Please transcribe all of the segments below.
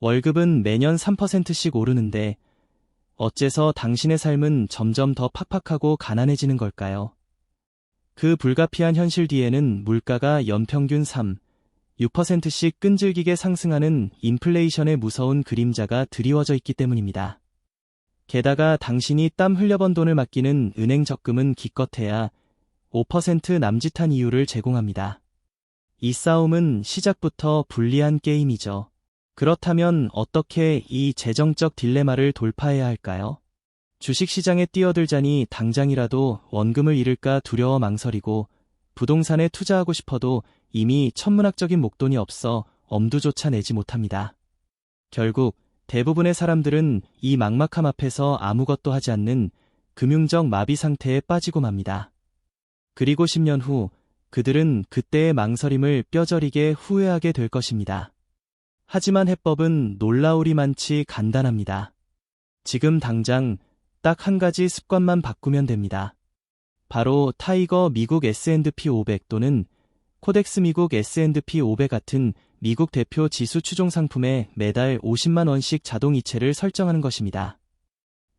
월급은 매년 3%씩 오르는데 어째서 당신의 삶은 점점 더 팍팍하고 가난해지는 걸까요? 그 불가피한 현실 뒤에는 물가가 연평균 3, 6%씩 끈질기게 상승하는 인플레이션의 무서운 그림자가 드리워져 있기 때문입니다. 게다가 당신이 땀 흘려번 돈을 맡기는 은행 적금은 기껏해야 5% 남짓한 이유를 제공합니다. 이 싸움은 시작부터 불리한 게임이죠. 그렇다면 어떻게 이 재정적 딜레마를 돌파해야 할까요? 주식시장에 뛰어들자니 당장이라도 원금을 잃을까 두려워 망설이고 부동산에 투자하고 싶어도 이미 천문학적인 목돈이 없어 엄두조차 내지 못합니다. 결국 대부분의 사람들은 이 막막함 앞에서 아무것도 하지 않는 금융적 마비 상태에 빠지고 맙니다. 그리고 10년 후 그들은 그때의 망설임을 뼈저리게 후회하게 될 것입니다. 하지만 해법은 놀라우리만치 간단합니다. 지금 당장 딱 한 가지 습관만 바꾸면 됩니다. 바로 타이거 미국 S&P 500 또는 코덱스 미국 S&P 500 같은 미국 대표 지수 추종 상품에 매달 50만 원씩 자동 이체를 설정하는 것입니다.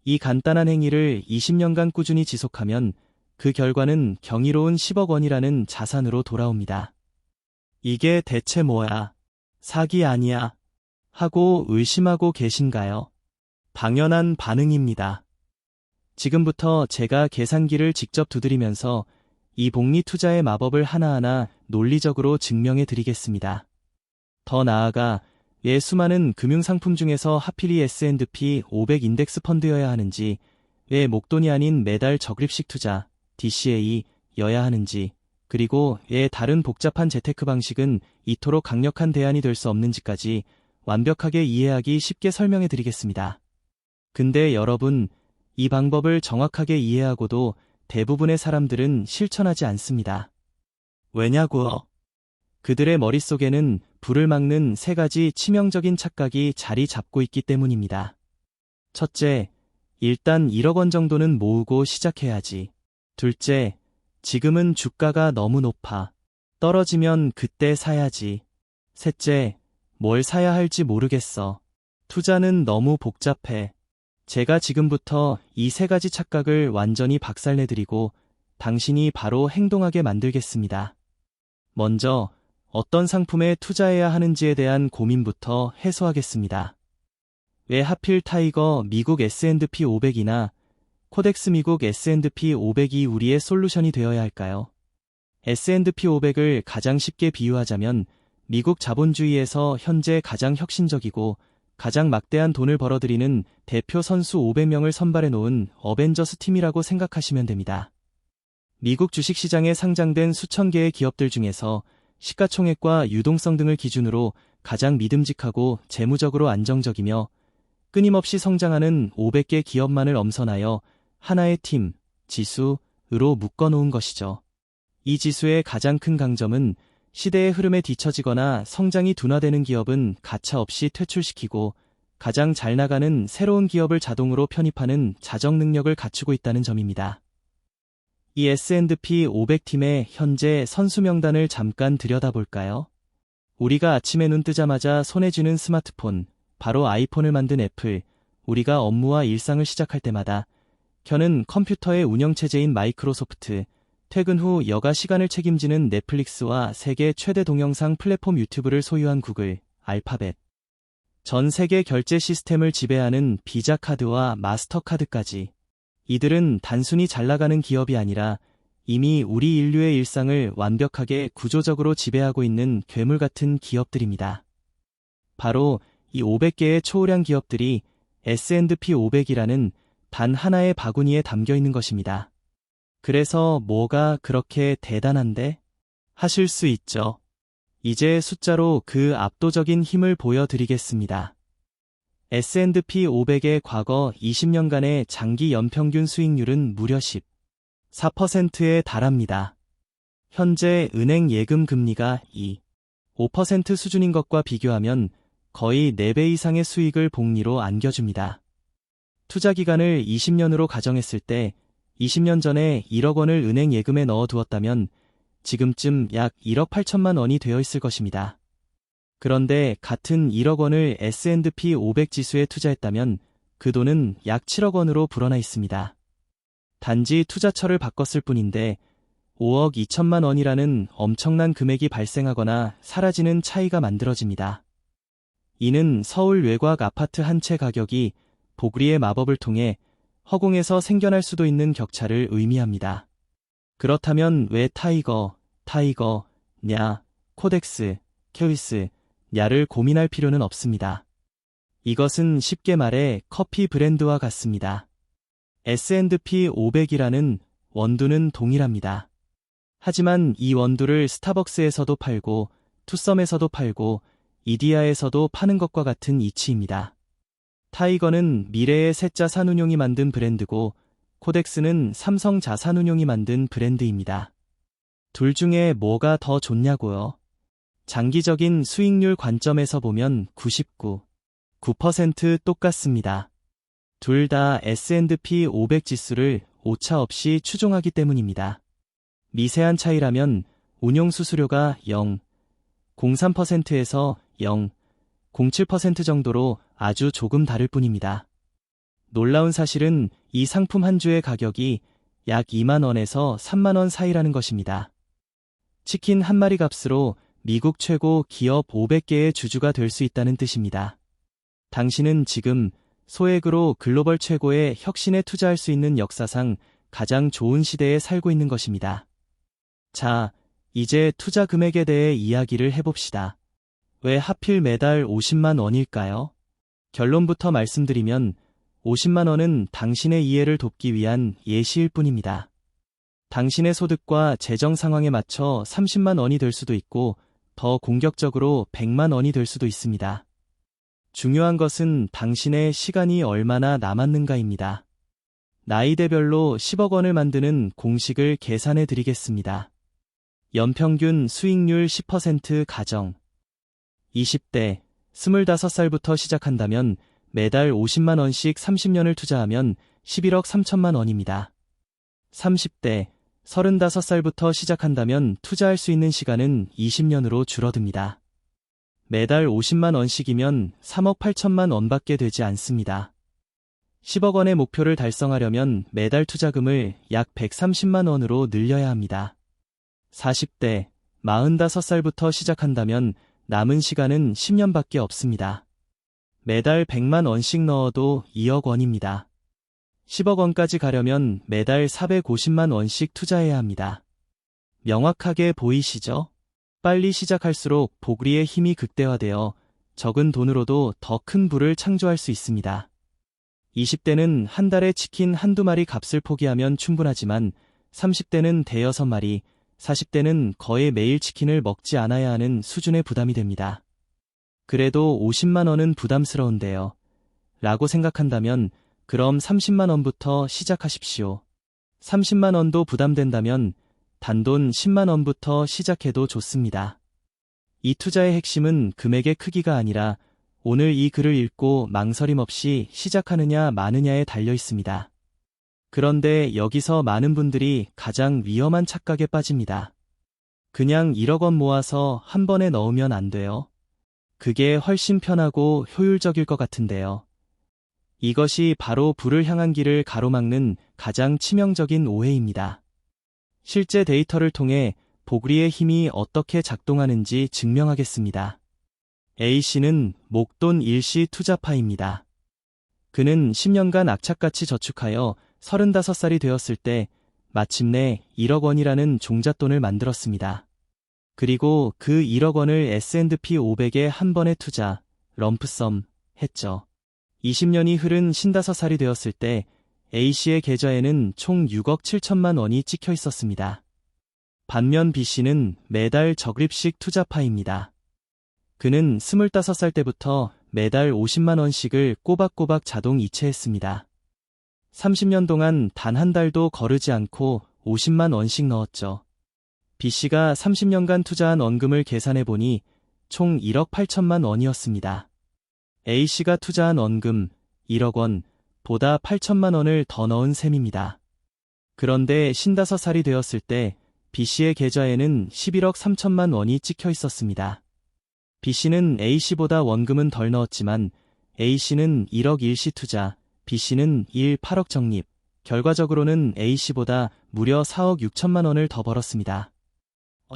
이 간단한 행위를 20년간 꾸준히 지속하면 그 결과는 경이로운 10억 원이라는 자산으로 돌아옵니다. 이게 대체 뭐야? 사기 아니야? 하고 의심하고 계신가요? 당연한 반응입니다. 지금부터 제가 계산기를 직접 두드리면서 이 복리 투자의 마법을 하나하나 논리적으로 증명해 드리겠습니다. 더 나아가 왜 수많은 금융상품 중에서 하필 이 S&P 500 인덱스 펀드여야 하는지, 왜 목돈이 아닌 매달 적립식 투자, DCA여야 하는지, 그리고 왜 다른 복잡한 재테크 방식은 이토록 강력한 대안이 될 수 없는지까지 완벽하게 이해하기 쉽게 설명해 드리겠습니다. 근데 여러분, 이 방법을 정확하게 이해하고도 대부분의 사람들은 실천하지 않습니다. 왜냐고요? 그들의 머릿속에는 불을 막는 세 가지 치명적인 착각이 자리 잡고 있기 때문입니다. 첫째, 일단 1억 원 정도는 모으고 시작해야지. 둘째, 지금은 주가가 너무 높아. 떨어지면 그때 사야지. 셋째, 뭘 사야 할지 모르겠어. 투자는 너무 복잡해. 제가 지금부터 이 세 가지 착각을 완전히 박살내드리고 당신이 바로 행동하게 만들겠습니다. 먼저 어떤 상품에 투자해야 하는지에 대한 고민부터 해소하겠습니다. 왜 하필 타이거 미국 S&P 500이나 코덱스 미국 S&P 500이 우리의 솔루션이 되어야 할까요? S&P 500을 가장 쉽게 비유하자면 미국 자본주의에서 현재 가장 혁신적이고 가장 막대한 돈을 벌어들이는 대표 선수 500명을 선발해 놓은 어벤져스 팀이라고 생각하시면 됩니다. 미국 주식시장에 상장된 수천 개의 기업들 중에서 시가총액과 유동성 등을 기준으로 가장 믿음직하고 재무적으로 안정적이며 끊임없이 성장하는 500개 기업만을 엄선하여 하나의 팀, 지수로 묶어놓은 것이죠. 이 지수의 가장 큰 강점은 시대의 흐름에 뒤처지거나 성장이 둔화되는 기업은 가차없이 퇴출시키고 가장 잘 나가는 새로운 기업을 자동으로 편입하는 자정 능력을 갖추고 있다는 점입니다. 이 S&P 500팀의 현재 선수 명단을 잠깐 들여다볼까요? 우리가 아침에 눈 뜨자마자 손에 쥐는 스마트폰, 바로 아이폰을 만든 애플, 우리가 업무와 일상을 시작할 때마다 켜는 컴퓨터의 운영체제인 마이크로소프트, 퇴근 후 여가 시간을 책임지는 넷플릭스와 세계 최대 동영상 플랫폼 유튜브를 소유한 구글, 알파벳, 전 세계 결제 시스템을 지배하는 비자카드와 마스터카드까지. 이들은 단순히 잘 나가는 기업이 아니라 이미 우리 인류의 일상을 완벽하게 구조적으로 지배하고 있는 괴물 같은 기업들입니다. 바로 이 500개의 초우량 기업들이 S&P 500이라는 단 하나의 바구니에 담겨 있는 것입니다. 그래서 뭐가 그렇게 대단한데? 하실 수 있죠. 이제 숫자로 그 압도적인 힘을 보여드리겠습니다. S&P 500의 과거 20년간의 장기 연평균 수익률은 무려 14%에 달합니다. 현재 은행 예금 금리가 5% 수준인 것과 비교하면 거의 4배 이상의 수익을 복리로 안겨줍니다. 투자 기간을 20년으로 가정했을 때 20년 전에 1억 원을 은행 예금에 넣어두었다면 지금쯤 약 1억 8천만 원이 되어 있을 것입니다. 그런데 같은 1억 원을 S&P 500 지수에 투자했다면 그 돈은 약 7억 원으로 불어나 있습니다. 단지 투자처를 바꿨을 뿐인데 5억 2천만 원이라는 엄청난 금액이 발생하거나 사라지는 차이가 만들어집니다. 이는 서울 외곽 아파트 한 채 가격이 보그리의 마법을 통해 허공에서 생겨날 수도 있는 격차를 의미합니다. 그렇다면 왜 타이거, 냐, 코덱스, 캐위스, 냐를 고민할 필요는 없습니다. 이것은 쉽게 말해 커피 브랜드와 같습니다. S&P 500이라는 원두는 동일합니다. 하지만 이 원두를 스타벅스에서도 팔고 투썸에서도 팔고 이디야에서도 파는 것과 같은 이치입니다. 타이거는 미래의 세자 산운용이 만든 브랜드고 코덱스는 삼성 자산운용이 만든 브랜드입니다. 둘 중에 뭐가 더 좋냐고요? 장기적인 수익률 관점에서 보면 99% 똑같습니다. 둘 다 S&P 500 지수를 오차 없이 추종하기 때문입니다. 미세한 차이라면 운용 수수료가 0.03%에서 0.07% 정도로 아주 조금 다를 뿐입니다. 놀라운 사실은 이 상품 한 주의 가격이 약 2만 원에서 3만 원 사이라는 것입니다. 치킨 한 마리 값으로 미국 최고 기업 500개의 주주가 될 수 있다는 뜻입니다. 당신은 지금 소액으로 글로벌 최고의 혁신에 투자할 수 있는 역사상 가장 좋은 시대에 살고 있는 것입니다. 자, 이제 투자 금액에 대해 이야기를 해봅시다. 왜 하필 매달 50만 원일까요? 결론부터 말씀드리면 50만 원은 당신의 이해를 돕기 위한 예시일 뿐입니다. 당신의 소득과 재정 상황에 맞춰 30만 원이 될 수도 있고 더 공격적으로 100만 원이 될 수도 있습니다. 중요한 것은 당신의 시간이 얼마나 남았는가입니다. 나이대별로 10억 원을 만드는 공식을 계산해 드리겠습니다. 연평균 수익률 10% 가정. 20대, 25살부터 시작한다면 매달 50만 원씩 30년을 투자하면 11억 3천만 원입니다. 30대, 35살부터 시작한다면 투자할 수 있는 시간은 20년으로 줄어듭니다. 매달 50만 원씩이면 3억 8천만 원밖에 되지 않습니다. 10억 원의 목표를 달성하려면 매달 투자금을 약 130만 원으로 늘려야 합니다. 40대, 45살부터 시작한다면 남은 시간은 10년밖에 없습니다. 매달 100만 원씩 넣어도 2억 원입니다. 10억 원까지 가려면 매달 450만 원씩 투자해야 합니다. 명확하게 보이시죠? 빨리 시작할수록 보그리의 힘이 극대화되어 적은 돈으로도 더 큰 부를 창조할 수 있습니다. 20대는 한 달에 치킨 한두 마리 값을 포기하면 충분하지만 30대는 대여섯 마리, 40대는 거의 매일 치킨을 먹지 않아야 하는 수준의 부담이 됩니다. 그래도 50만 원은 부담스러운데요. 라고 생각한다면 그럼 30만 원부터 시작하십시오. 30만 원도 부담된다면 단돈 10만 원부터 시작해도 좋습니다. 이 투자의 핵심은 금액의 크기가 아니라 오늘 이 글을 읽고 망설임 없이 시작하느냐 마느냐에 달려 있습니다. 그런데 여기서 많은 분들이 가장 위험한 착각에 빠집니다. 그냥 1억 원 모아서 한 번에 넣으면 안 돼요. 그게 훨씬 편하고 효율적일 것 같은데요. 이것이 바로 불을 향한 길을 가로막는 가장 치명적인 오해입니다. 실제 데이터를 통해 보그리의 힘이 어떻게 작동하는지 증명하겠습니다. A씨는 목돈 일시 투자파입니다. 그는 10년간 악착같이 저축하여 35살이 되었을 때 마침내 1억 원이라는 종잣돈을 만들었습니다. 그리고 그 1억 원을 S&P 500에 한 번에 투자, 럼프섬, 했죠. 20년이 흐른 55살이 되었을 때 A씨의 계좌에는 총 6억 7천만 원이 찍혀 있었습니다. 반면 B씨는 매달 적립식 투자파입니다. 그는 25살 때부터 매달 50만 원씩을 꼬박꼬박 자동 이체했습니다. 30년 동안 단 한 달도 거르지 않고 50만 원씩 넣었죠. B씨가 30년간 투자한 원금을 계산해보니 총 1억 8천만 원이었습니다. A씨가 투자한 원금 1억 원보다 8천만 원을 더 넣은 셈입니다. 그런데 55살이 되었을 때 B씨의 계좌에는 11억 3천만 원이 찍혀 있었습니다. B씨는 A씨보다 원금은 덜 넣었지만 A씨는 1억 일시 투자, B씨는 8억 적립, 결과적으로는 A씨보다 무려 4억 6천만 원을 더 벌었습니다.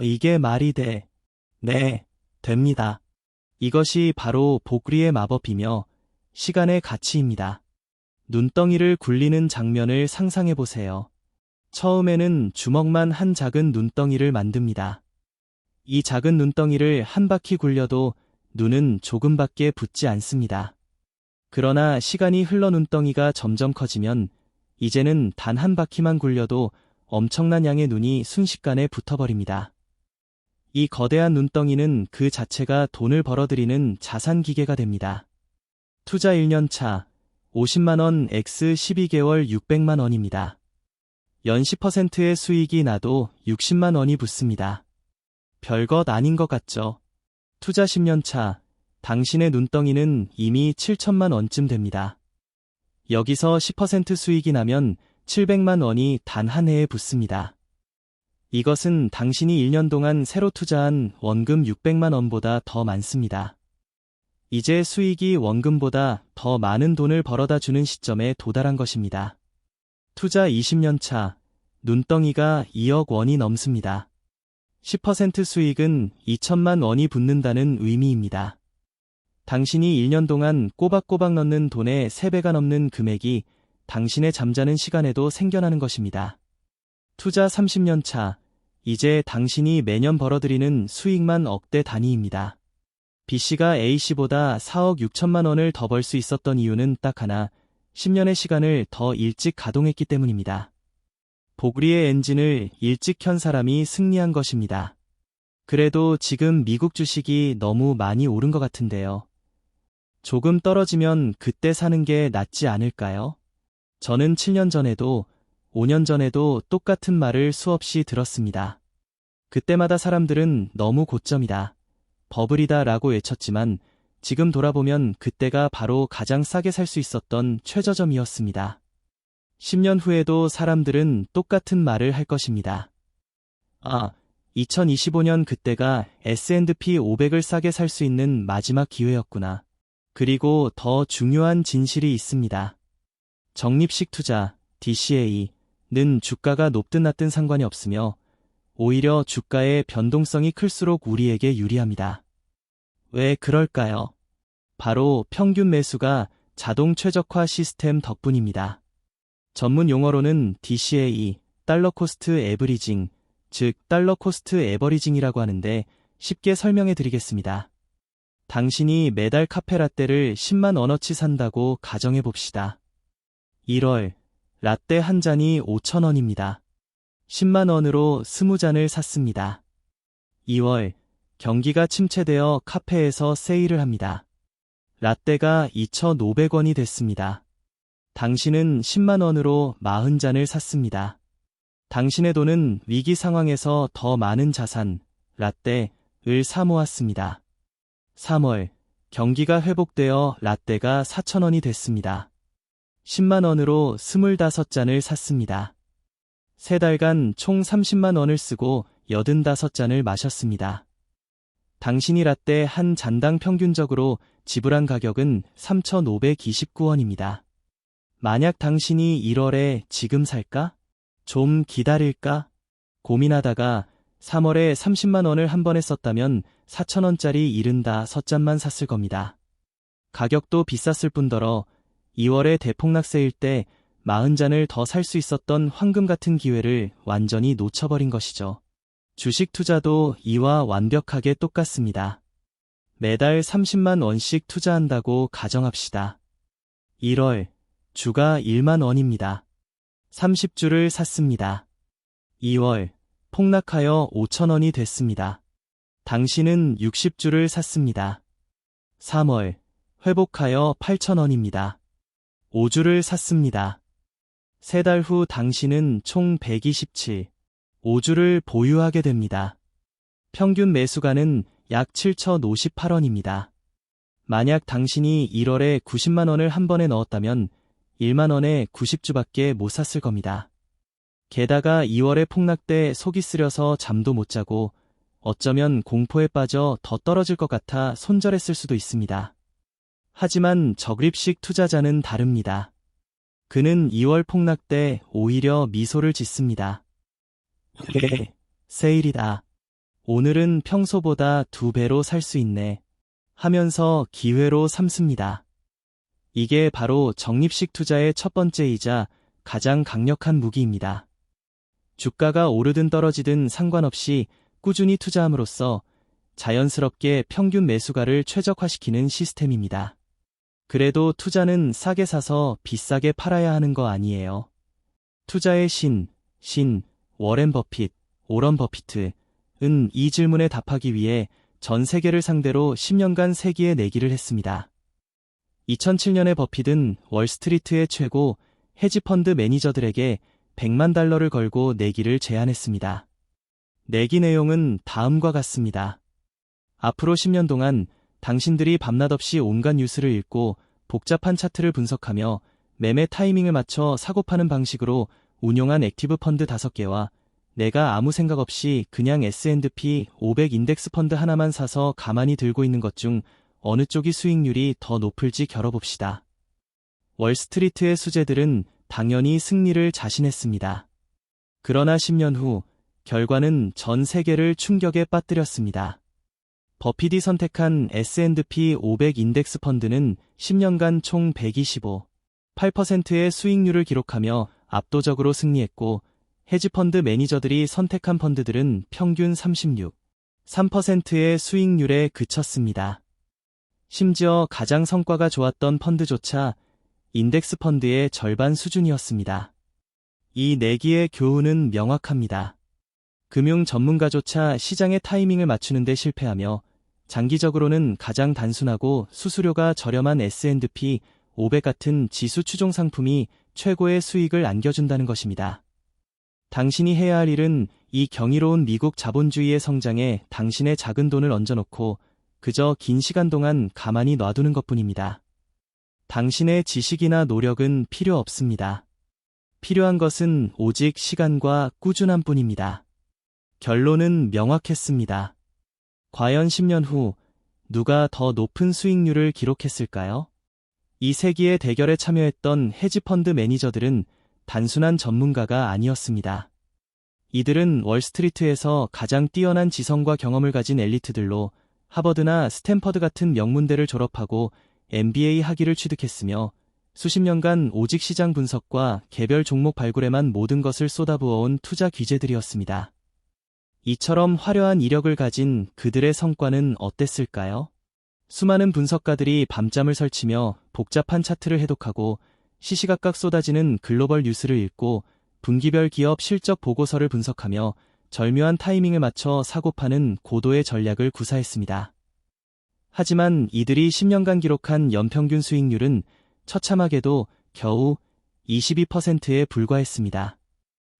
이게 말이 돼? 네, 됩니다. 이것이 바로 복리의 마법이며 시간의 가치입니다. 눈덩이를 굴리는 장면을 상상해보세요. 처음에는 주먹만 한 작은 눈덩이를 만듭니다. 이 작은 눈덩이를 한 바퀴 굴려도 눈은 조금밖에 붙지 않습니다. 그러나 시간이 흘러 눈덩이가 점점 커지면 이제는 단 한 바퀴만 굴려도 엄청난 양의 눈이 순식간에 붙어버립니다. 이 거대한 눈덩이는 그 자체가 돈을 벌어들이는 자산 기계가 됩니다. 투자 1년 차, 50만 원 X 12개월 600만 원입니다. 연 10%의 수익이 나도 60만 원이 붙습니다. 별것 아닌 것 같죠? 투자 10년 차, 당신의 눈덩이는 이미 7천만 원쯤 됩니다. 여기서 10% 수익이 나면 700만 원이 단 한 해에 붙습니다. 이것은 당신이 1년 동안 새로 투자한 원금 600만 원보다 더 많습니다. 이제 수익이 원금보다 더 많은 돈을 벌어다 주는 시점에 도달한 것입니다. 투자 20년 차, 눈덩이가 2억 원이 넘습니다. 10% 수익은 2천만 원이 붙는다는 의미입니다. 당신이 1년 동안 꼬박꼬박 넣는 돈의 3배가 넘는 금액이 당신의 잠자는 시간에도 생겨나는 것입니다. 투자 30년 차, 이제 당신이 매년 벌어들이는 수익만 억대 단위입니다. B씨가 A씨보다 4억 6천만 원을 더 벌 수 있었던 이유는 딱 하나, 10년의 시간을 더 일찍 가동했기 때문입니다. 복리의 엔진을 일찍 켠 사람이 승리한 것입니다. 그래도 지금 미국 주식이 너무 많이 오른 것 같은데요. 조금 떨어지면 그때 사는 게 낫지 않을까요? 저는 7년 전에도 5년 전에도 똑같은 말을 수없이 들었습니다. 그때마다 사람들은 너무 고점이다, 버블이다 라고 외쳤지만 지금 돌아보면 그때가 바로 가장 싸게 살 수 있었던 최저점이었습니다. 10년 후에도 사람들은 똑같은 말을 할 것입니다. 2025년 그때가 S&P 500을 싸게 살 수 있는 마지막 기회였구나. 그리고 더 중요한 진실이 있습니다. 적립식 투자, DCA는 주가가 높든 낮든 상관이 없으며 오히려 주가의 변동성이 클수록 우리에게 유리합니다. 왜 그럴까요? 바로 평균 매수가 자동 최적화 시스템 덕분입니다. 전문 용어로는 DCA, 달러 코스트 에버리징, 즉 달러 코스트 에버리징이라고 하는데 쉽게 설명해 드리겠습니다. 당신이 매달 카페라떼를 10만 원어치 산다고 가정해 봅시다. 1월, 라떼 한 잔이 5천 원입니다. 10만 원으로 20잔을 샀습니다. 2월, 경기가 침체되어 카페에서 세일을 합니다. 라떼가 2,500원이 됐습니다. 당신은 10만 원으로 40잔을 샀습니다. 당신의 돈은 위기 상황에서 더 많은 자산, 라떼를 사 모았습니다. 3월, 경기가 회복되어 라떼가 4,000원이 됐습니다. 10만 원으로 25잔을 샀습니다. 3달간 총 30만 원을 쓰고 85잔을 마셨습니다. 당신이 라떼 한 잔당 평균적으로 지불한 가격은 3,529원입니다. 만약 당신이 1월에 지금 살까? 좀 기다릴까? 고민하다가 3월에 30만 원을 한 번에 썼다면 4,000원짜리 75잔만 샀을 겁니다. 가격도 비쌌을 뿐더러 2월에 대폭락 세일 때 40잔을 더 살 수 있었던 황금 같은 기회를 완전히 놓쳐버린 것이죠. 주식 투자도 이와 완벽하게 똑같습니다. 매달 30만 원씩 투자한다고 가정합시다. 1월, 주가 1만 원입니다. 30주를 샀습니다. 2월, 폭락하여 5천 원이 됐습니다. 당신은 60주를 샀습니다. 3월, 회복하여 8천 원입니다. 5주를 샀습니다. 3달 후 당신은 총 127, 5주를 보유하게 됩니다. 평균 매수가는 약 7,058원입니다. 만약 당신이 1월에 90만 원을 한 번에 넣었다면 1만 원에 90주밖에 못 샀을 겁니다. 게다가 2월에 폭락 때 속이 쓰려서 잠도 못 자고 어쩌면 공포에 빠져 더 떨어질 것 같아 손절했을 수도 있습니다. 하지만 적립식 투자자는 다릅니다. 그는 2월 폭락 때 오히려 미소를 짓습니다. 그래, 세일이다. 오늘은 평소보다 2배로 살 수 있네. 하면서 기회로 삼습니다. 이게 바로 적립식 투자의 첫 번째이자 가장 강력한 무기입니다. 주가가 오르든 떨어지든 상관없이 꾸준히 투자함으로써 자연스럽게 평균 매수가를 최적화시키는 시스템입니다. 그래도 투자는 싸게 사서 비싸게 팔아야 하는 거 아니에요. 투자의 신, 워렌 버핏, 오런 버피트은 이 질문에 답하기 위해 전 세계를 상대로 10년간 세기의 내기를 했습니다. 2007년에 버핏은 월스트리트의 최고 헤지펀드 매니저들에게 $1,000,000를 걸고 내기를 제안했습니다. 내기 내용은 다음과 같습니다. 앞으로 10년 동안 당신들이 밤낮 없이 온갖 뉴스를 읽고 복잡한 차트를 분석하며 매매 타이밍을 맞춰 사고 파는 방식으로 운용한 액티브 펀드 5개와 내가 아무 생각 없이 그냥 S&P 500 인덱스 펀드 하나만 사서 가만히 들고 있는 것 중 어느 쪽이 수익률이 더 높을지 겨뤄봅시다. 월스트리트의 수재들은 당연히 승리를 자신했습니다. 그러나 10년 후 결과는 전 세계를 충격에 빠뜨렸습니다. 버핏이 선택한 S&P 500 인덱스 펀드는 10년간 총 125.8%의 수익률을 기록하며 압도적으로 승리했고 헤지펀드 매니저들이 선택한 펀드들은 평균 36.3%의 수익률에 그쳤습니다. 심지어 가장 성과가 좋았던 펀드조차 인덱스 펀드의 절반 수준이었습니다. 이 내기의 교훈은 명확합니다. 금융 전문가조차 시장의 타이밍을 맞추는 데 실패하며 장기적으로는 가장 단순하고 수수료가 저렴한 S&P 500 같은 지수 추종 상품이 최고의 수익을 안겨준다는 것입니다. 당신이 해야 할 일은 이 경이로운 미국 자본주의의 성장에 당신의 작은 돈을 얹어놓고 그저 긴 시간 동안 가만히 놔두는 것뿐입니다. 당신의 지식이나 노력은 필요 없습니다. 필요한 것은 오직 시간과 꾸준함 뿐입니다. 결론은 명확했습니다. 과연 10년 후 누가 더 높은 수익률을 기록했을까요? 이 세기의 대결에 참여했던 헤지펀드 매니저들은 단순한 전문가가 아니었습니다. 이들은 월스트리트에서 가장 뛰어난 지성과 경험을 가진 엘리트들로 하버드나 스탠퍼드 같은 명문대를 졸업하고 MBA 학위를 취득했으며 수십 년간 오직 시장 분석과 개별 종목 발굴에만 모든 것을 쏟아부어온 투자 귀재들이었습니다. 이처럼 화려한 이력을 가진 그들의 성과는 어땠을까요? 수많은 분석가들이 밤잠을 설치며 복잡한 차트를 해독하고 시시각각 쏟아지는 글로벌 뉴스를 읽고 분기별 기업 실적 보고서를 분석하며 절묘한 타이밍을 맞춰 사고파는 고도의 전략을 구사했습니다. 하지만 이들이 10년간 기록한 연평균 수익률은 처참하게도 겨우 22%에 불과했습니다.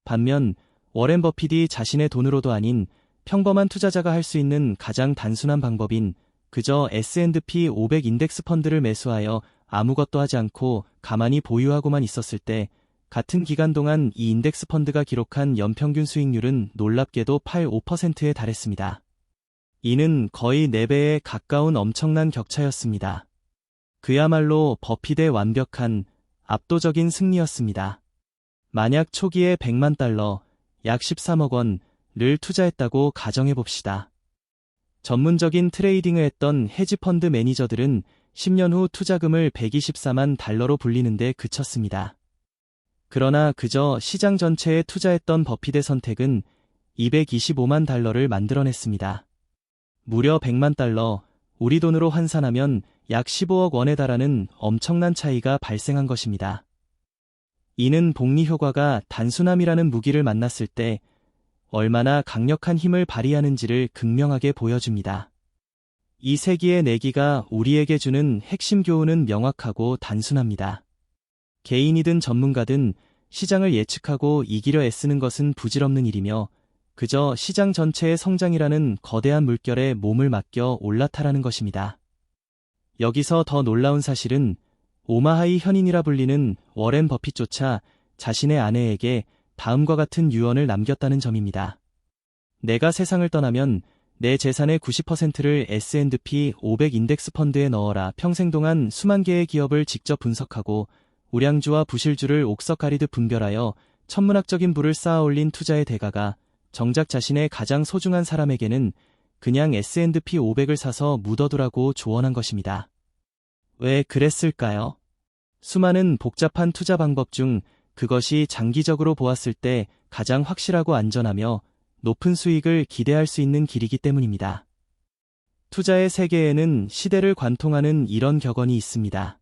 반면 워렌 버핏이 자신의 돈으로도 아닌 평범한 투자자가 할 수 있는 가장 단순한 방법인 그저 S&P 500 인덱스 펀드를 매수하여 아무것도 하지 않고 가만히 보유하고만 있었을 때 같은 기간 동안 이 인덱스 펀드가 기록한 연평균 수익률은 놀랍게도 85%에 달했습니다. 이는 거의 4배에 가까운 엄청난 격차였습니다. 그야말로 버핏의 완벽한 압도적인 승리였습니다. 만약 초기에 $1,000,000, 약 13억 원을 투자했다고 가정해봅시다. 전문적인 트레이딩을 했던 헤지펀드 매니저들은 10년 후 투자금을 $124만 불리는데 그쳤습니다. 그러나 그저 시장 전체에 투자했던 버핏의 선택은 $225만 만들어냈습니다. 무려 $1,000,000, 우리 돈으로 환산하면 약 15억 원에 달하는 엄청난 차이가 발생한 것입니다. 이는 복리 효과가 단순함이라는 무기를 만났을 때 얼마나 강력한 힘을 발휘하는지를 극명하게 보여줍니다. 이 세기의 내기가 우리에게 주는 핵심 교훈은 명확하고 단순합니다. 개인이든 전문가든 시장을 예측하고 이기려 애쓰는 것은 부질없는 일이며 그저 시장 전체의 성장이라는 거대한 물결에 몸을 맡겨 올라타라는 것입니다. 여기서 더 놀라운 사실은 오마하의 현인이라 불리는 워렌 버핏조차 자신의 아내에게 다음과 같은 유언을 남겼다는 점입니다. 내가 세상을 떠나면 내 재산의 90%를 S&P 500 인덱스 펀드에 넣어라. 평생 동안 수만 개의 기업을 직접 분석하고 우량주와 부실주를 옥석 가리듯 분별하여 천문학적인 부를 쌓아 올린 투자의 대가가 정작 자신의 가장 소중한 사람에게는 그냥 S&P 500을 사서 묻어두라고 조언한 것입니다. 왜 그랬을까요? 수많은 복잡한 투자 방법 중 그것이 장기적으로 보았을 때 가장 확실하고 안전하며 높은 수익을 기대할 수 있는 길이기 때문입니다. 투자의 세계에는 시대를 관통하는 이런 격언이 있습니다.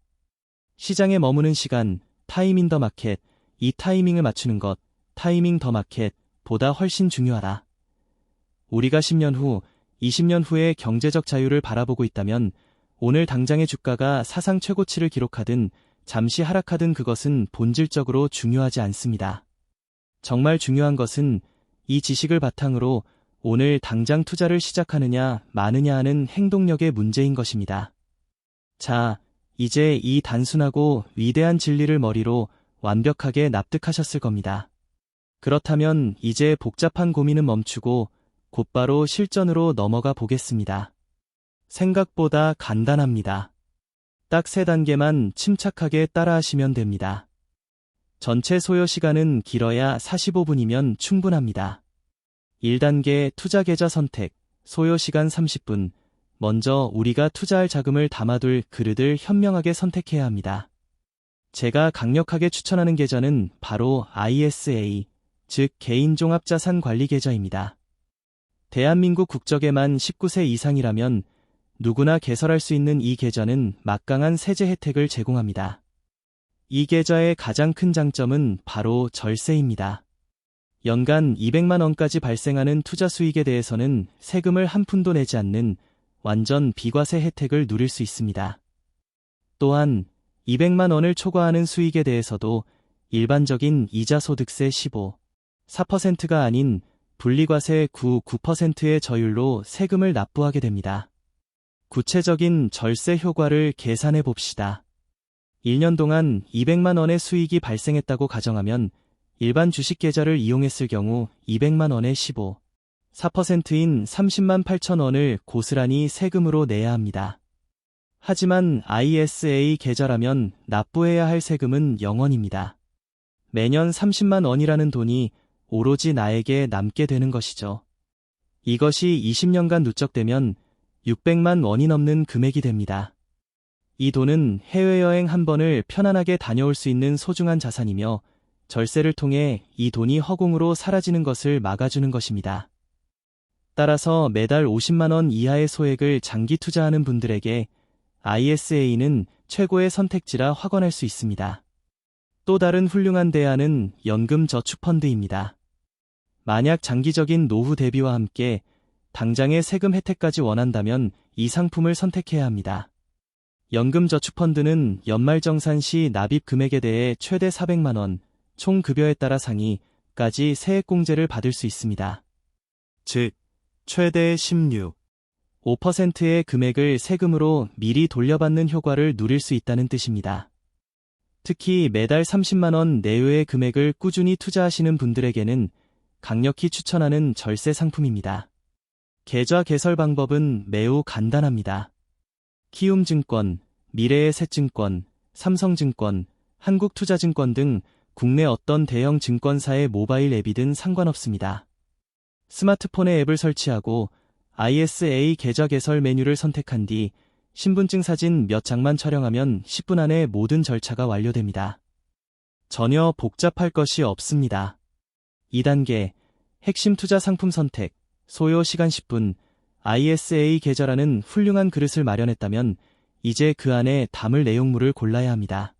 시장에 머무는 시간, 타임 인 더 마켓, 이 타이밍을 맞추는 것, 타이밍 더 마켓, 보다 훨씬 중요하다. 우리가 10년 후, 20년 후의 경제적 자유를 바라보고 있다면 오늘 당장의 주가가 사상 최고치를 기록하든 잠시 하락하든 그것은 본질적으로 중요하지 않습니다. 정말 중요한 것은 이 지식을 바탕으로 오늘 당장 투자를 시작하느냐 마느냐 하는 행동력의 문제인 것입니다. 자, 이제 이 단순하고 위대한 진리를 머리로 완벽하게 납득하셨을 겁니다. 그렇다면 이제 복잡한 고민은 멈추고 곧바로 실전으로 넘어가 보겠습니다. 생각보다 간단합니다. 딱 3단계만 침착하게 따라하시면 됩니다. 전체 소요 시간은 길어야 45분이면 충분합니다. 1단계 투자 계좌 선택, 소요 시간 30분. 먼저 우리가 투자할 자금을 담아둘 그릇을 현명하게 선택해야 합니다. 제가 강력하게 추천하는 계좌는 바로 ISA, 즉 개인종합자산관리 계좌입니다. 대한민국 국적에만 19세 이상이라면 누구나 개설할 수 있는 이 계좌는 막강한 세제 혜택을 제공합니다. 이 계좌의 가장 큰 장점은 바로 절세입니다. 연간 200만 원까지 발생하는 투자 수익에 대해서는 세금을 한 푼도 내지 않는 완전 비과세 혜택을 누릴 수 있습니다. 또한 200만 원을 초과하는 수익에 대해서도 일반적인 이자소득세 4%가 아닌 분리과세 9%의 저율로 세금을 납부하게 됩니다. 구체적인 절세 효과를 계산해 봅시다. 1년 동안 200만 원의 수익이 발생했다고 가정하면 일반 주식 계좌를 이용했을 경우 200만 원의 4%인 30만 8천 원을 고스란히 세금으로 내야 합니다. 하지만 ISA 계좌라면 납부해야 할 세금은 0원입니다. 매년 30만 원이라는 돈이 오로지 나에게 남게 되는 것이죠. 이것이 20년간 누적되면 600만 원이 넘는 금액이 됩니다. 이 돈은 해외여행 한 번을 편안하게 다녀올 수 있는 소중한 자산이며 절세를 통해 이 돈이 허공으로 사라지는 것을 막아주는 것입니다. 따라서 매달 50만 원 이하의 소액을 장기 투자하는 분들에게 ISA는 최고의 선택지라 확언할 수 있습니다. 또 다른 훌륭한 대안은 연금저축펀드입니다. 만약 장기적인 노후 대비와 함께 당장의 세금 혜택까지 원한다면 이 상품을 선택해야 합니다. 연금저축펀드는 연말정산 시 납입 금액에 대해 최대 400만 원, 총 급여에 따라 상위까지 세액공제를 받을 수 있습니다. 즉, 최대 5%의 금액을 세금으로 미리 돌려받는 효과를 누릴 수 있다는 뜻입니다. 특히 매달 30만 원 내외의 금액을 꾸준히 투자하시는 분들에게는 강력히 추천하는 절세 상품입니다. 계좌 개설 방법은 매우 간단합니다. 키움증권, 미래에셋증권, 삼성증권, 한국투자증권 등 국내 어떤 대형 증권사의 모바일 앱이든 상관없습니다. 스마트폰에 앱을 설치하고 ISA 계좌 개설 메뉴를 선택한 뒤 신분증 사진 몇 장만 촬영하면 10분 안에 모든 절차가 완료됩니다. 전혀 복잡할 것이 없습니다. 2단계, 핵심 투자 상품 선택, 소요 시간 10분, ISA 계좌라는 훌륭한 그릇을 마련했다면 이제 그 안에 담을 내용물을 골라야 합니다.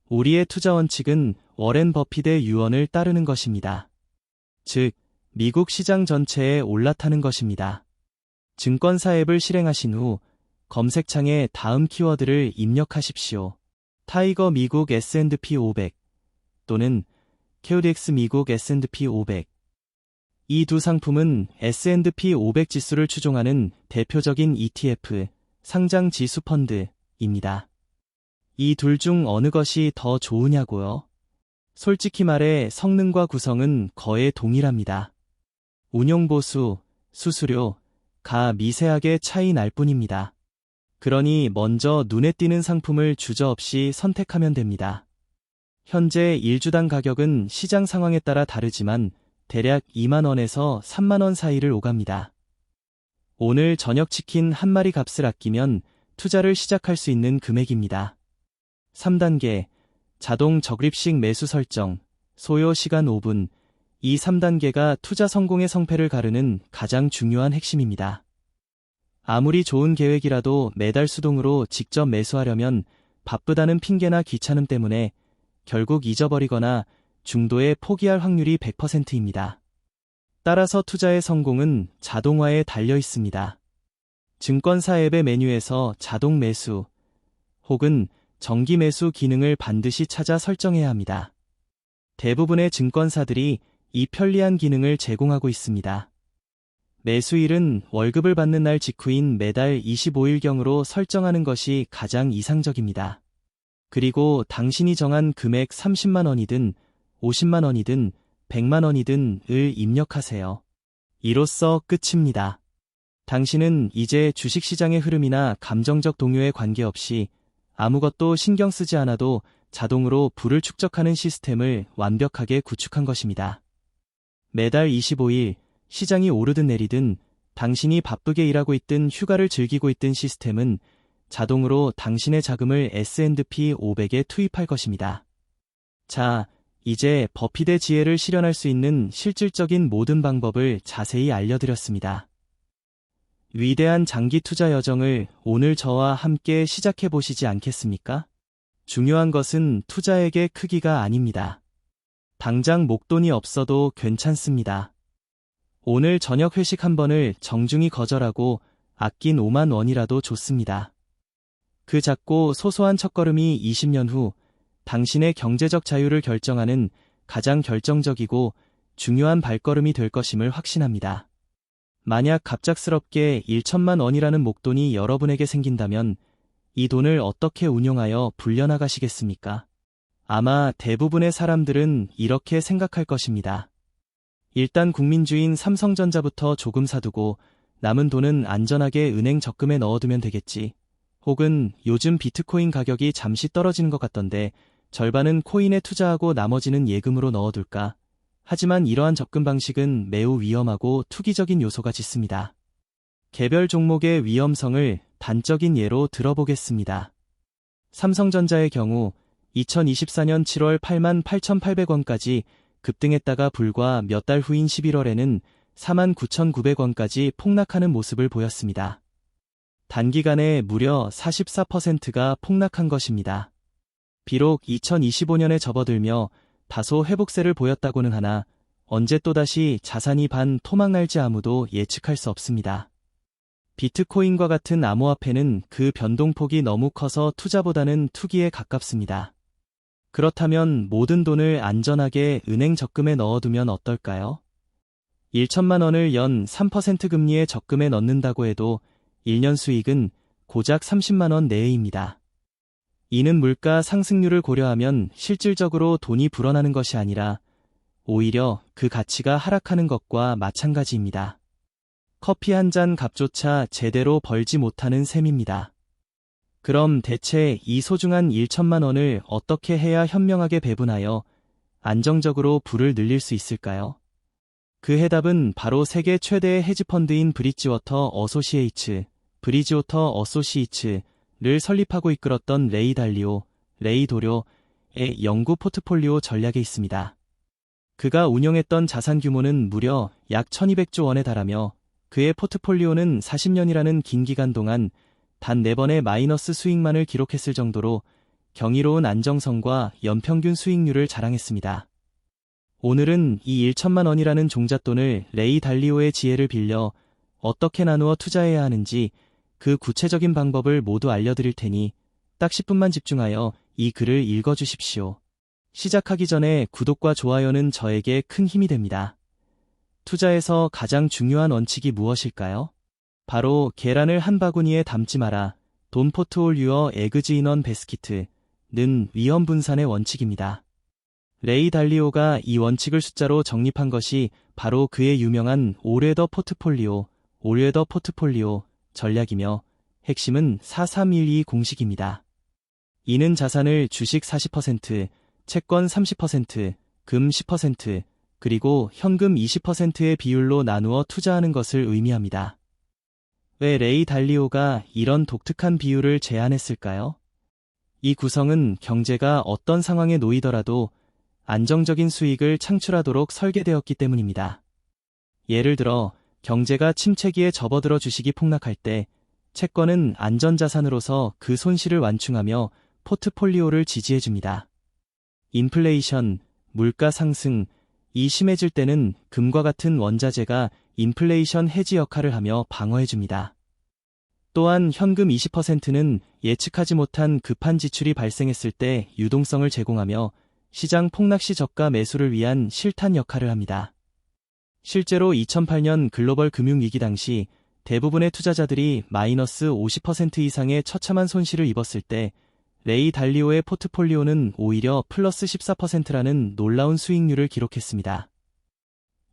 우리의 투자 원칙은 워렌 버핏의 유언을 따르는 것입니다. 즉, 미국 시장 전체에 올라타는 것입니다. 증권사 앱을 실행하신 후 검색창에 다음 키워드를 입력하십시오. 타이거 미국 S&P 500 또는 KODX 미국 S&P 500. 이 두 상품은 S&P 500 지수를 추종하는 대표적인 ETF, 상장 지수 펀드입니다. 이 둘 중 어느 것이 더 좋으냐고요? 솔직히 말해 성능과 구성은 거의 동일합니다. 운용보수, 수수료, 미세하게 차이 날 뿐입니다. 그러니 먼저 눈에 띄는 상품을 주저없이 선택하면 됩니다. 현재 1주당 가격은 시장 상황에 따라 다르지만 대략 2만원에서 3만원 사이를 오갑니다. 오늘 저녁 치킨 한 마리 값을 아끼면 투자를 시작할 수 있는 금액입니다. 3단계, 자동 적립식 매수 설정, 소요 시간 5분. 이 3단계가 투자 성공의 성패를 가르는 가장 중요한 핵심입니다. 아무리 좋은 계획이라도 매달 수동으로 직접 매수하려면 바쁘다는 핑계나 귀찮음 때문에 결국 잊어버리거나 중도에 포기할 확률이 100%입니다. 따라서 투자의 성공은 자동화에 달려 있습니다. 증권사 앱의 메뉴에서 자동 매수 혹은 정기 매수 기능을 반드시 찾아 설정해야 합니다. 대부분의 증권사들이 이 편리한 기능을 제공하고 있습니다. 매수일은 월급을 받는 날 직후인 매달 25일경으로 설정하는 것이 가장 이상적입니다. 그리고 당신이 정한 금액 30만 원이든 50만 원이든 100만 원이든 을 입력하세요. 이로써 끝입니다. 당신은 이제 주식시장의 흐름이나 감정적 동요에 관계없이 아무것도 신경 쓰지 않아도 자동으로 부를 축적하는 시스템을 완벽하게 구축한 것입니다. 매달 25일, 시장이 오르든 내리든 당신이 바쁘게 일하고 있든 휴가를 즐기고 있든 시스템은 자동으로 당신의 자금을 S&P 500에 투입할 것입니다. 자, 이제 버핏의 지혜를 실현할 수 있는 실질적인 모든 방법을 자세히 알려드렸습니다. 위대한 장기 투자 여정을 오늘 저와 함께 시작해 보시지 않겠습니까? 중요한 것은 투자액의 크기가 아닙니다. 당장 목돈이 없어도 괜찮습니다. 오늘 저녁 회식 한 번을 정중히 거절하고 아낀 5만 원이라도 좋습니다. 그 작고 소소한 첫걸음이 20년 후 당신의 경제적 자유를 결정하는 가장 결정적이고 중요한 발걸음이 될 것임을 확신합니다. 만약 갑작스럽게 1천만 원이라는 목돈이 여러분에게 생긴다면 이 돈을 어떻게 운용하여 불려나가시겠습니까? 아마 대부분의 사람들은 이렇게 생각할 것입니다. 일단 국민주인 삼성전자부터 조금 사두고 남은 돈은 안전하게 은행 적금에 넣어두면 되겠지. 혹은 요즘 비트코인 가격이 잠시 떨어지는 것 같던데 절반은 코인에 투자하고 나머지는 예금으로 넣어둘까? 하지만 이러한 접근 방식은 매우 위험하고 투기적인 요소가 짙습니다. 개별 종목의 위험성을 단적인 예로 들어보겠습니다. 삼성전자의 경우 2024년 7월 88,800원까지 급등했다가 불과 몇 달 후인 11월에는 49,900원까지 폭락하는 모습을 보였습니다. 단기간에 무려 44%가 폭락한 것입니다. 비록 2025년에 접어들며 다소 회복세를 보였다고는 하나 언제 또다시 자산이 토막날지 아무도 예측할 수 없습니다. 비트코인과 같은 암호화폐는 그 변동폭이 너무 커서 투자보다는 투기에 가깝습니다. 그렇다면 모든 돈을 안전하게 은행 적금에 넣어두면 어떨까요? 1천만 원을 연 3% 금리의 적금에 넣는다고 해도 1년 수익은 고작 30만 원 내외입니다. 이는 물가 상승률을 고려하면 실질적으로 돈이 불어나는 것이 아니라 오히려 그 가치가 하락하는 것과 마찬가지입니다. 커피 한 잔 값조차 제대로 벌지 못하는 셈입니다. 그럼 대체 이 소중한 1천만 원을 어떻게 해야 현명하게 배분하여 안정적으로 부를 늘릴 수 있을까요? 그 해답은 바로 세계 최대의 헤지펀드인 브리지워터 어소시에이츠를 설립하고 이끌었던 레이 달리오의 연구 포트폴리오 전략에 있습니다. 그가 운영했던 자산 규모는 무려 약 1200조 원에 달하며 그의 포트폴리오는 40년이라는 긴 기간 동안 단 4번의 마이너스 수익만을 기록했을 정도로 경이로운 안정성과 연평균 수익률을 자랑했습니다. 오늘은 이 1천만 원이라는 종잣돈을 레이 달리오의 지혜를 빌려 어떻게 나누어 투자해야 하는지 그 구체적인 방법을 모두 알려드릴 테니 딱 10분만 집중하여 이 글을 읽어주십시오. 시작하기 전에 구독과 좋아요는 저에게 큰 힘이 됩니다. 투자에서 가장 중요한 원칙이 무엇일까요? 바로 계란을 한 바구니에 담지 마라. 돈 포트홀리오 에그즈 인원 베스키트는 위험 분산의 원칙입니다. 레이 달리오가 이 원칙을 숫자로 정립한 것이 바로 그의 유명한 올해 더 포트폴리오, 올웨더 포트폴리오 전략이며 핵심은 4312 공식입니다. 이는 자산을 주식 40%, 채권 30%, 금 10%, 그리고 현금 20%의 비율로 나누어 투자하는 것을 의미합니다. 왜 레이 달리오가 이런 독특한 비율을 제안했을까요? 이 구성은 경제가 어떤 상황에 놓이더라도 안정적인 수익을 창출하도록 설계되었기 때문입니다. 예를 들어 경제가 침체기에 접어들어 주식이 폭락할 때 채권은 안전자산으로서 그 손실을 완충하며 포트폴리오를 지지해줍니다. 인플레이션, 물가 상승이 심해질 때는 금과 같은 원자재가 인플레이션 해지 역할을 하며 방어해줍니다. 또한 현금 20%는 예측하지 못한 급한 지출이 발생했을 때 유동성을 제공하며 시장 폭락 시 저가 매수를 위한 실탄 역할을 합니다. 실제로 2008년 글로벌 금융위기 당시 대부분의 투자자들이 마이너스 50% 이상의 처참한 손실을 입었을 때 레이 달리오의 포트폴리오는 오히려 플러스 14%라는 놀라운 수익률을 기록했습니다.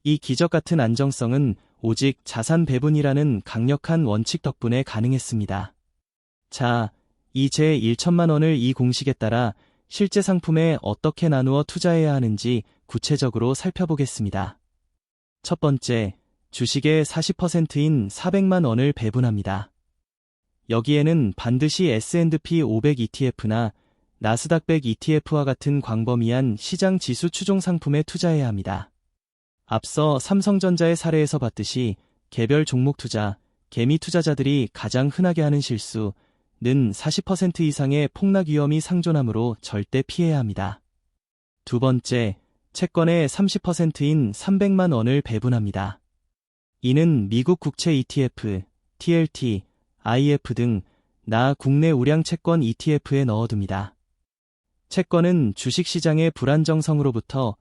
이 기적 같은 안정성은 오직 자산 배분이라는 강력한 원칙 덕분에 가능했습니다. 자, 이 제 1천만 원을 이 공식에 따라 실제 상품에 어떻게 나누어 투자해야 하는지 구체적으로 살펴보겠습니다. 첫 번째, 주식의 40%인 400만 원을 배분합니다. 여기에는 반드시 S&P 500 ETF나 나스닥 100 ETF와 같은 광범위한 시장 지수 추종 상품에 투자해야 합니다. 앞서 삼성전자의 사례에서 봤듯이 개별 종목 투자, 개미 투자자들이 가장 흔하게 하는 실수는 40% 이상의 폭락 위험이 상존하므로 절대 피해야 합니다. 두 번째, 채권의 30%인 300만 원을 배분합니다. 이는 미국 국채 ETF, TLT, IF 등 나 국내 우량 채권 ETF에 넣어둡니다. 채권은 주식시장의 불안정성으로부터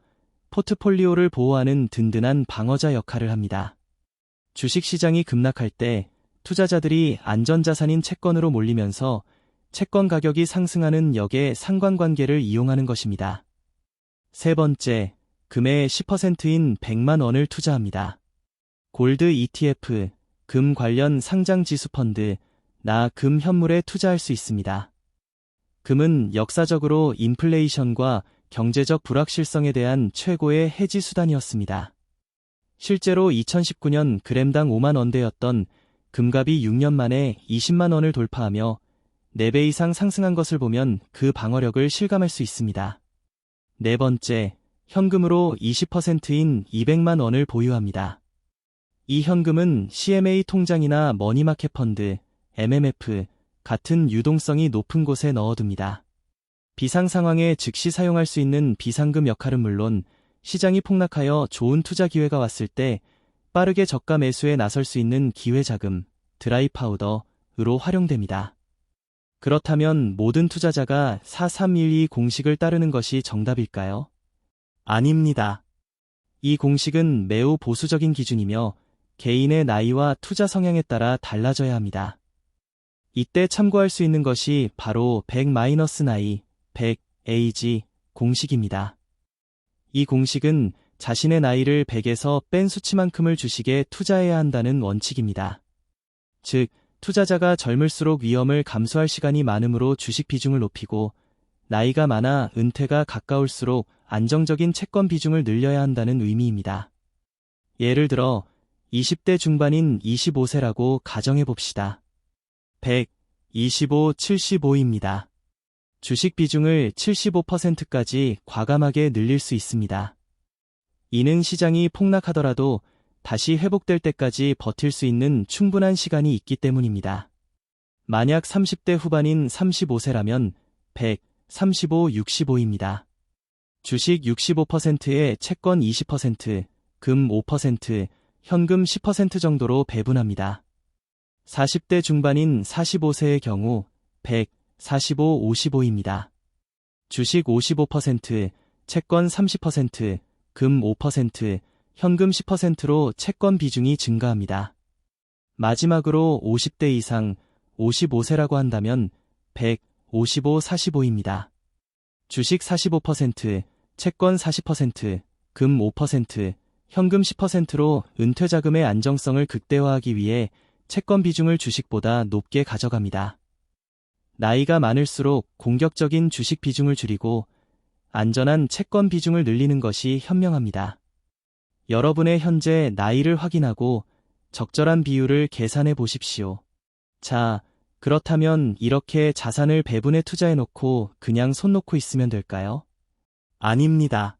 포트폴리오를 보호하는 든든한 방어자 역할을 합니다. 주식시장이 급락할 때 투자자들이 안전자산인 채권으로 몰리면서 채권 가격이 상승하는 역의 상관관계를 이용하는 것입니다. 세 번째, 금의 10%인 100만 원을 투자합니다. 골드 ETF, 금 관련 상장 지수 펀드, 나 금 현물에 투자할 수 있습니다. 금은 역사적으로 인플레이션과 경제적 불확실성에 대한 최고의 해지 수단이었습니다. 실제로 2019년 그램당 5만 원대였던 금값이 6년 만에 20만 원을 돌파하며 4배 이상 상승한 것을 보면 그 방어력을 실감할 수 있습니다. 네 번째, 현금으로 20%인 200만 원을 보유합니다. 이 현금은 CMA 통장이나 머니마켓 펀드, MMF 같은 유동성이 높은 곳에 넣어둡니다. 비상 상황에 즉시 사용할 수 있는 비상금 역할은 물론 시장이 폭락하여 좋은 투자 기회가 왔을 때 빠르게 저가 매수에 나설 수 있는 기회자금, 드라이 파우더로 활용됩니다. 그렇다면 모든 투자자가 4312 공식을 따르는 것이 정답일까요? 아닙니다. 이 공식은 매우 보수적인 기준이며 개인의 나이와 투자 성향에 따라 달라져야 합니다. 이때 참고할 수 있는 것이 바로 100-나이, 100 공식입니다. 이 공식은 자신의 나이를 100에서 뺀 수치만큼을 주식에 투자해야 한다는 원칙입니다. 즉, 투자자가 젊을수록 위험을 감수할 시간이 많으므로 주식 비중을 높이고 나이가 많아 은퇴가 가까울수록 안정적인 채권 비중을 늘려야 한다는 의미입니다. 예를 들어 20대 중반인 25세라고 가정해 봅시다. 100, 25, 75입니다. 주식 비중을 75%까지 과감하게 늘릴 수 있습니다. 이는 시장이 폭락하더라도 다시 회복될 때까지 버틸 수 있는 충분한 시간이 있기 때문입니다. 만약 30대 후반인 35세라면 100, 35, 65입니다. 주식 65%에 채권 20%, 금 5%, 현금 10% 정도로 배분합니다. 40대 중반인 45세의 경우 100, 45, 55입니다. 주식 55%, 채권 30%, 금 5%, 현금 10%로 채권 비중이 증가합니다. 마지막으로 50대 이상 55세라고 한다면 100, 55, 45입니다. 주식 45%, 채권 40%, 금 5%, 현금 10%로 은퇴 자금의 안정성을 극대화하기 위해 채권 비중을 주식보다 높게 가져갑니다. 나이가 많을수록 공격적인 주식 비중을 줄이고 안전한 채권 비중을 늘리는 것이 현명합니다. 여러분의 현재 나이를 확인하고 적절한 비율을 계산해 보십시오. 자, 그렇다면 이렇게 자산을 배분해 투자해 놓고 그냥 손 놓고 있으면 될까요? 아닙니다.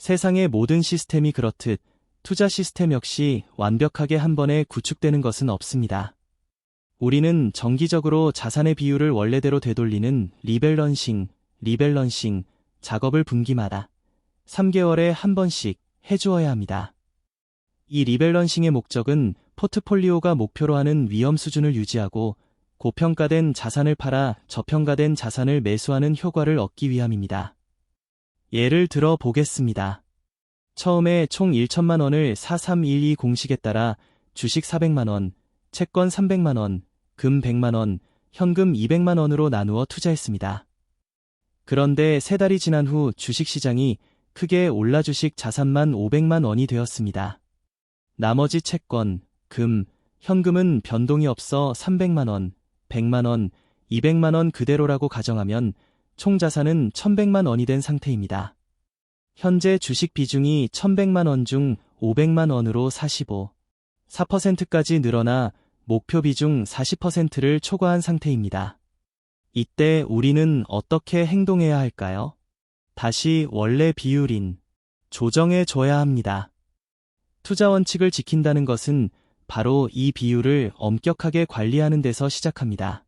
세상의 모든 시스템이 그렇듯 투자 시스템 역시 완벽하게 한 번에 구축되는 것은 없습니다. 우리는 정기적으로 자산의 비율을 원래대로 되돌리는 리밸런싱 작업을 분기마다 3개월에 한 번씩 해주어야 합니다. 이 리밸런싱의 목적은 포트폴리오가 목표로 하는 위험 수준을 유지하고 고평가된 자산을 팔아 저평가된 자산을 매수하는 효과를 얻기 위함입니다. 예를 들어 보겠습니다. 처음에 총 1천만 원을 4312 공식에 따라 주식 400만 원, 채권 300만 원, 금 100만 원, 현금 200만 원으로 나누어 투자했습니다. 그런데 3달이 지난 후 주식시장이 크게 올라 주식 자산만 500만 원이 되었습니다. 나머지 채권, 금, 현금은 변동이 없어 300만 원, 100만 원, 200만 원 그대로라고 가정하면 총 자산은 1100만 원이 된 상태입니다. 현재 주식 비중이 1100만 원 중 500만 원으로 4%까지 늘어나 목표 비중 40%를 초과한 상태입니다. 이때 우리는 어떻게 행동해야 할까요? 다시 원래 비율인 조정해 줘야 합니다. 투자 원칙을 지킨다는 것은 바로 이 비율을 엄격하게 관리하는 데서 시작합니다.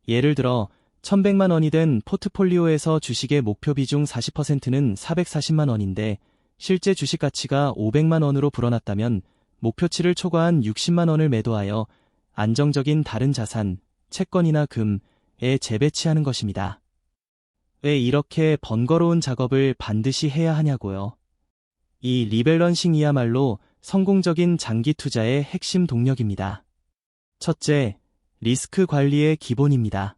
예를 들어 1100만 원이 된 포트폴리오에서 주식의 목표 비중 40%는 440만 원인데 실제 주식 가치가 500만 원으로 불어났다면 목표치를 초과한 60만 원을 매도하여 안정적인 다른 자산, 채권이나 금에 재배치하는 것입니다. 왜 이렇게 번거로운 작업을 반드시 해야 하냐고요? 이 리밸런싱이야말로 성공적인 장기 투자의 핵심 동력입니다. 첫째, 리스크 관리의 기본입니다.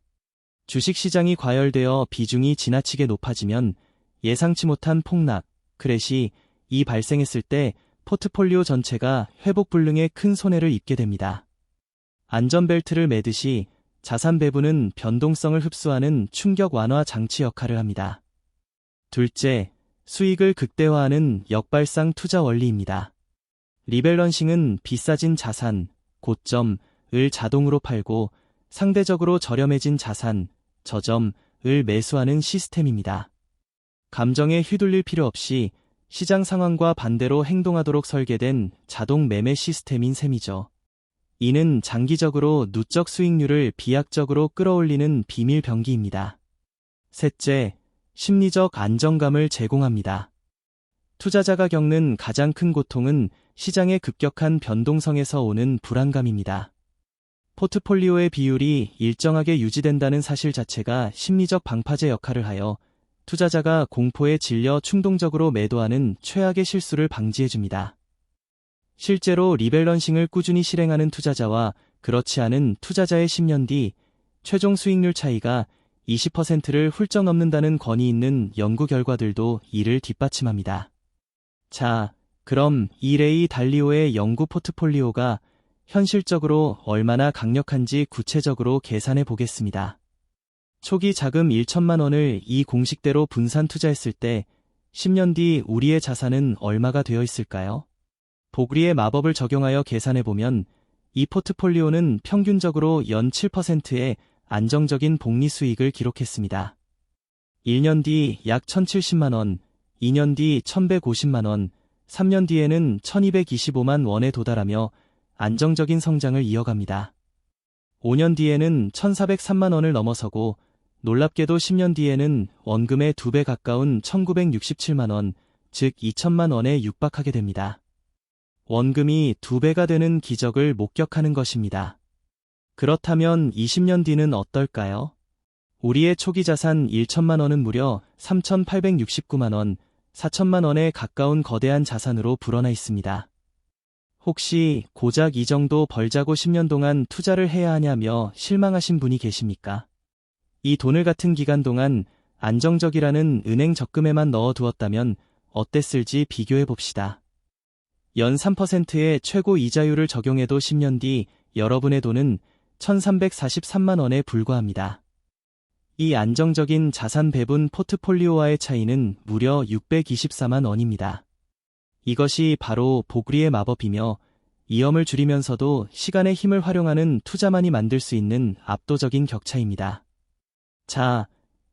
주식시장이 과열되어 비중이 지나치게 높아지면 예상치 못한 폭락, 크래시 발생했을 때 포트폴리오 전체가 회복 불능에 큰 손해를 입게 됩니다. 안전벨트를 매듯이 자산 배분은 변동성을 흡수하는 충격 완화 장치 역할을 합니다. 둘째, 수익을 극대화하는 역발상 투자 원리입니다. 리밸런싱은 비싸진 자산, 고점을 자동으로 팔고 상대적으로 저렴해진 자산, 저점을 매수하는 시스템입니다. 감정에 휘둘릴 필요 없이 시장 상황과 반대로 행동하도록 설계된 자동 매매 시스템인 셈이죠. 이는 장기적으로 누적 수익률을 비약적으로 끌어올리는 비밀 병기입니다. 셋째, 심리적 안정감을 제공합니다. 투자자가 겪는 가장 큰 고통은 시장의 급격한 변동성에서 오는 불안감입니다. 포트폴리오의 비율이 일정하게 유지된다는 사실 자체가 심리적 방파제 역할을 하여 투자자가 공포에 질려 충동적으로 매도하는 최악의 실수를 방지해줍니다. 실제로 리밸런싱을 꾸준히 실행하는 투자자와 그렇지 않은 투자자의 10년 뒤 최종 수익률 차이가 20%를 훌쩍 넘는다는 권위 있는 연구 결과들도 이를 뒷받침합니다. 자, 그럼 이 레이 달리오의 연구 포트폴리오가 현실적으로 얼마나 강력한지 구체적으로 계산해 보겠습니다. 초기 자금 1천만 원을 이 공식대로 분산 투자했을 때 10년 뒤 우리의 자산은 얼마가 되어 있을까요? 보그리의 마법을 적용하여 계산해보면 이 포트폴리오는 평균적으로 연 7%의 안정적인 복리 수익을 기록했습니다. 1년 뒤 약 1070만 원, 2년 뒤 1150만 원, 3년 뒤에는 1225만 원에 도달하며 안정적인 성장을 이어갑니다. 5년 뒤에는 1403만 원을 넘어서고 놀랍게도 10년 뒤에는 원금의 2배 가까운 1967만 원, 즉 2000만 원에 육박하게 됩니다. 원금이 2배가 되는 기적을 목격하는 것입니다. 그렇다면 20년 뒤는 어떨까요? 우리의 초기 자산 1천만 원은 무려 3869만 원, 4천만 원에 가까운 거대한 자산으로 불어나 있습니다. 혹시 고작 이 정도 벌자고 10년 동안 투자를 해야 하냐며 실망하신 분이 계십니까? 이 돈을 같은 기간 동안 안정적이라는 은행 적금에만 넣어두었다면 어땠을지 비교해 봅시다. 연 3%의 최고 이자율을 적용해도 10년 뒤 여러분의 돈은 1,343만 원에 불과합니다. 이 안정적인 자산 배분 포트폴리오와의 차이는 무려 624만 원입니다. 이것이 바로 복리의 마법이며 위험을 줄이면서도 시간의 힘을 활용하는 투자만이 만들 수 있는 압도적인 격차입니다. 자,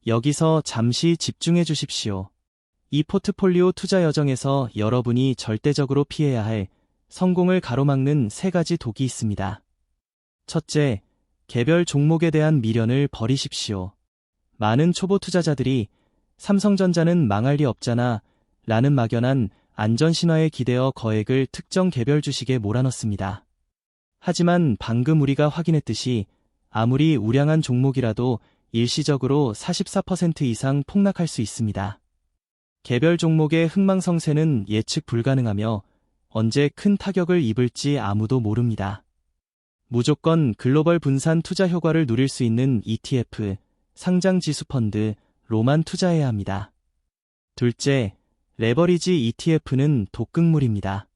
여기서 잠시 집중해 주십시오. 이 포트폴리오 투자 여정에서 여러분이 절대적으로 피해야 할 성공을 가로막는 3가지 독이 있습니다. 첫째, 개별 종목에 대한 미련을 버리십시오. 많은 초보 투자자들이 삼성전자는 망할 리 없잖아 라는 막연한 안전신화에 기대어 거액을 특정 개별 주식에 몰아넣습니다. 하지만 방금 우리가 확인했듯이 아무리 우량한 종목이라도 일시적으로 44% 이상 폭락할 수 있습니다. 개별 종목의 흥망성쇠는 예측 불가능하며 언제 큰 타격을 입을지 아무도 모릅니다. 무조건 글로벌 분산 투자 효과를 누릴 수 있는 ETF, 상장 지수 펀드로만 투자해야 합니다. 둘째, 레버리지 ETF는 독극물입니다.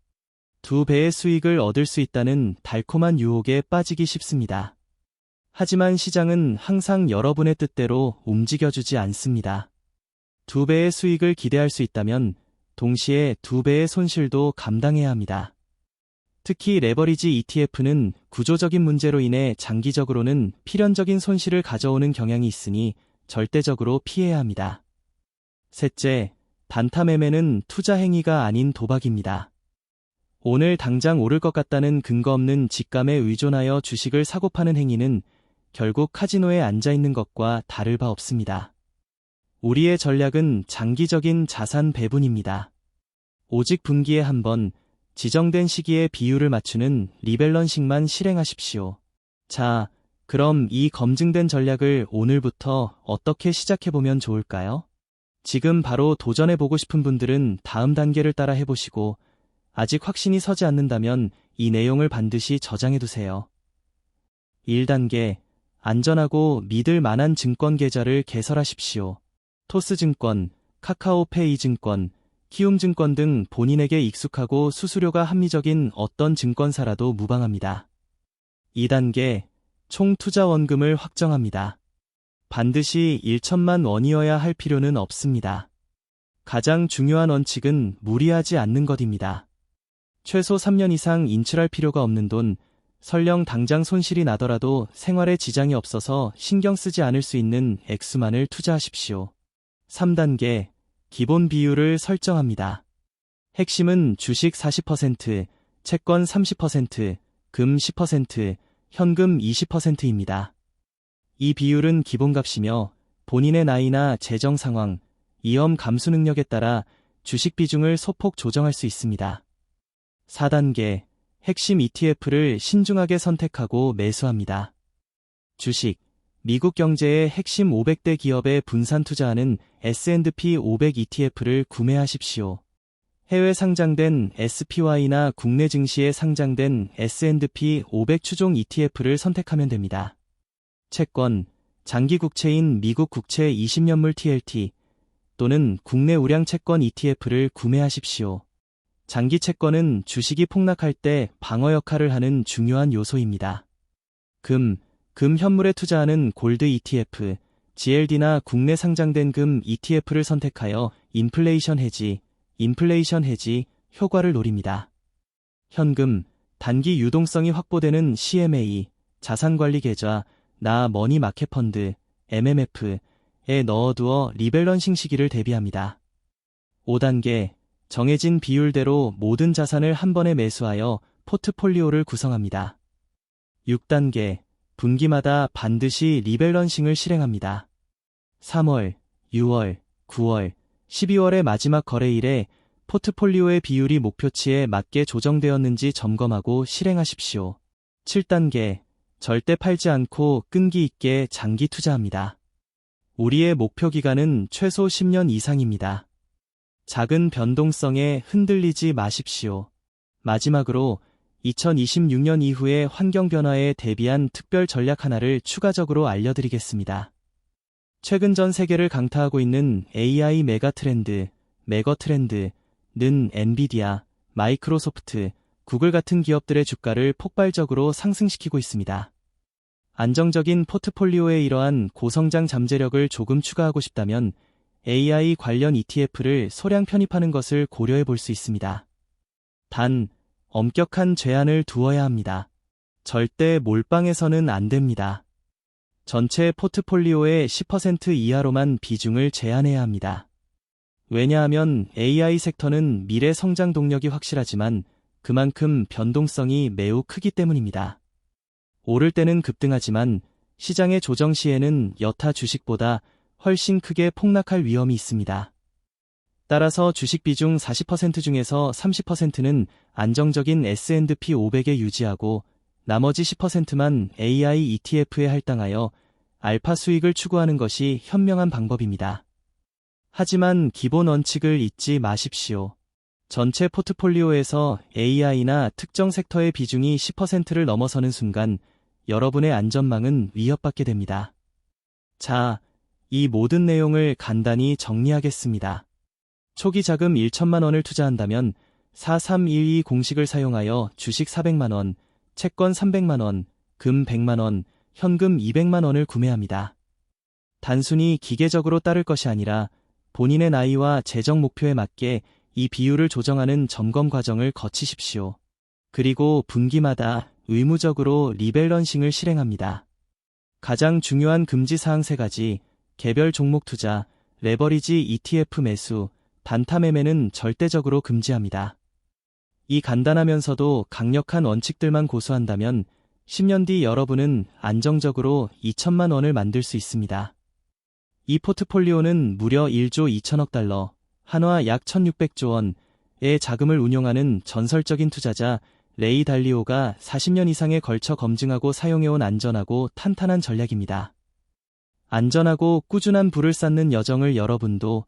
2배의 수익을 얻을 수 있다는 달콤한 유혹에 빠지기 쉽습니다. 하지만 시장은 항상 여러분의 뜻대로 움직여주지 않습니다. 2배의 수익을 기대할 수 있다면 동시에 2배의 손실도 감당해야 합니다. 특히 레버리지 ETF는 구조적인 문제로 인해 장기적으로는 필연적인 손실을 가져오는 경향이 있으니 절대적으로 피해야 합니다. 셋째, 단타 매매는 투자 행위가 아닌 도박입니다. 오늘 당장 오를 것 같다는 근거 없는 직감에 의존하여 주식을 사고 파는 행위는 결국 카지노에 앉아 있는 것과 다를 바 없습니다. 우리의 전략은 장기적인 자산 배분입니다. 오직 분기에 한 번, 지정된 시기에 비율을 맞추는 리밸런싱만 실행하십시오. 자, 그럼 이 검증된 전략을 오늘부터 어떻게 시작해보면 좋을까요? 지금 바로 도전해보고 싶은 분들은 다음 단계를 따라 해보시고 아직 확신이 서지 않는다면 이 내용을 반드시 저장해두세요. 1단계, 안전하고 믿을 만한 증권 계좌를 개설하십시오. 토스증권, 카카오페이증권, 키움증권 등 본인에게 익숙하고 수수료가 합리적인 어떤 증권사라도 무방합니다. 2단계, 총 투자 원금을 확정합니다. 반드시 1천만 원이어야 할 필요는 없습니다. 가장 중요한 원칙은 무리하지 않는 것입니다. 최소 3년 이상 인출할 필요가 없는 돈, 설령 당장 손실이 나더라도 생활에 지장이 없어서 신경 쓰지 않을 수 있는 액수만을 투자하십시오. 3단계, 기본 비율을 설정합니다. 핵심은 주식 40%, 채권 30%, 금 10%, 현금 20%입니다. 이 비율은 기본값이며 본인의 나이나 재정 상황, 위험 감수 능력에 따라 주식 비중을 소폭 조정할 수 있습니다. 4단계, 핵심 ETF를 신중하게 선택하고 매수합니다. 주식, 미국 경제의 핵심 500대 기업에 분산 투자하는 S&P 500 ETF를 구매하십시오. 해외 상장된 SPY나 국내 증시에 상장된 S&P 500 추종 ETF를 선택하면 됩니다. 채권, 장기 국채인 미국 국채 20년물 TLT 또는 국내 우량 채권 ETF를 구매하십시오. 장기 채권은 주식이 폭락할 때 방어 역할을 하는 중요한 요소입니다. 금 현물에 투자하는 골드 ETF, GLD나 국내 상장된 금 ETF를 선택하여 인플레이션 해지 효과를 노립니다. 현금, 단기 유동성이 확보되는 CMA, 자산관리 계좌, 나 머니 마켓 펀드, MMF에 넣어두어 리밸런싱 시기를 대비합니다. 5단계, 정해진 비율대로 모든 자산을 한 번에 매수하여 포트폴리오를 구성합니다. 6단계, 분기마다 반드시 리밸런싱을 실행합니다. 3월, 6월, 9월, 12월의 마지막 거래일에 포트폴리오의 비율이 목표치에 맞게 조정되었는지 점검하고 실행하십시오. 7단계, 절대 팔지 않고 끈기 있게 장기 투자합니다. 우리의 목표 기간은 최소 10년 이상입니다. 작은 변동성에 흔들리지 마십시오. 마지막으로 2026년 이후의 환경 변화에 대비한 특별 전략 하나를 추가적으로 알려드리겠습니다. 최근 전 세계를 강타하고 있는 AI 메가트렌드는 엔비디아, 마이크로소프트, 구글 같은 기업들의 주가를 폭발적으로 상승시키고 있습니다. 안정적인 포트폴리오에 이러한 고성장 잠재력을 조금 추가하고 싶다면 AI 관련 ETF를 소량 편입하는 것을 고려해 볼 수 있습니다. 단, 엄격한 제한을 두어야 합니다. 절대 몰빵해서는 안 됩니다. 전체 포트폴리오의 10% 이하로만 비중을 제한해야 합니다. 왜냐하면 AI 섹터는 미래 성장 동력이 확실하지만 그만큼 변동성이 매우 크기 때문입니다. 오를 때는 급등하지만 시장의 조정 시에는 여타 주식보다 훨씬 크게 폭락할 위험이 있습니다. 따라서 주식 비중 40% 중에서 30%는 안정적인 S&P 500에 유지하고 나머지 10%만 AI ETF에 할당하여 알파 수익을 추구하는 것이 현명한 방법입니다. 하지만 기본 원칙을 잊지 마십시오. 전체 포트폴리오에서 AI나 특정 섹터의 비중이 10%를 넘어서는 순간 여러분의 안전망은 위협받게 됩니다. 자, 이 모든 내용을 간단히 정리하겠습니다. 초기 자금 1천만 원을 투자한다면 4312 공식을 사용하여 주식 400만 원, 채권 300만 원, 금 100만 원, 현금 200만 원을 구매합니다. 단순히 기계적으로 따를 것이 아니라 본인의 나이와 재정 목표에 맞게 이 비율을 조정하는 점검 과정을 거치십시오. 그리고 분기마다 의무적으로 리밸런싱을 실행합니다. 가장 중요한 금지사항 3가지, 개별 종목 투자, 레버리지 ETF 매수, 단타 매매는 절대적으로 금지합니다. 이 간단하면서도 강력한 원칙들만 고수한다면 10년 뒤 여러분은 안정적으로 2천만 원을 만들 수 있습니다. 이 포트폴리오는 무려 1조 2천억 달러, 한화 약 1600조 원의 자금을 운용하는 전설적인 투자자 레이 달리오가 40년 이상에 걸쳐 검증하고 사용해온 안전하고 탄탄한 전략입니다. 안전하고 꾸준한 부를 쌓는 여정을 여러분도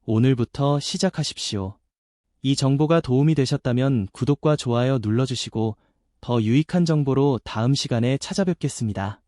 오늘부터 시작하십시오. 이 정보가 도움이 되셨다면 구독과 좋아요 눌러주시고 더 유익한 정보로 다음 시간에 찾아뵙겠습니다.